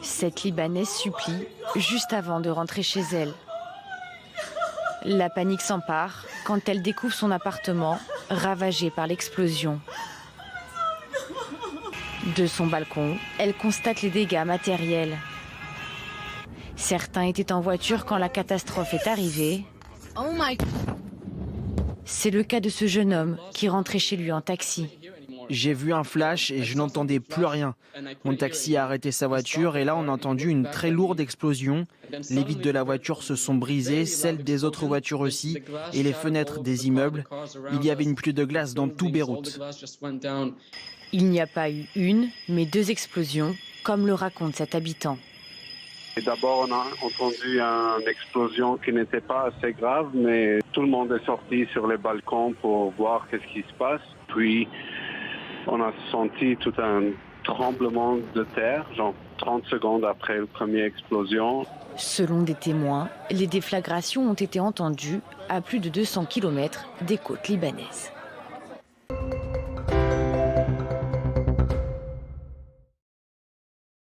Cette Libanaise supplie juste avant de rentrer chez elle. La panique s'empare quand elle découvre son appartement ravagé par l'explosion. De son balcon, elle constate les dégâts matériels. Certains étaient en voiture quand la catastrophe est arrivée. C'est le cas de ce jeune homme qui rentrait chez lui en taxi. J'ai vu un flash et je n'entendais plus rien. Mon taxi a arrêté sa voiture et là on a entendu une très lourde explosion. Les vitres de la voiture se sont brisées, celles des autres voitures aussi, et les fenêtres des immeubles. Il y avait une pluie de glace dans tout Beyrouth. Il n'y a pas eu une, mais deux explosions, comme le raconte cet habitant. Et d'abord, on a entendu une explosion qui n'était pas assez grave, mais tout le monde est sorti sur les balcons pour voir qu'est-ce qui se passe. Puis, on a senti tout un tremblement de terre, genre 30 secondes après la première explosion. Selon des témoins, les déflagrations ont été entendues à plus de 200 km des côtes libanaises.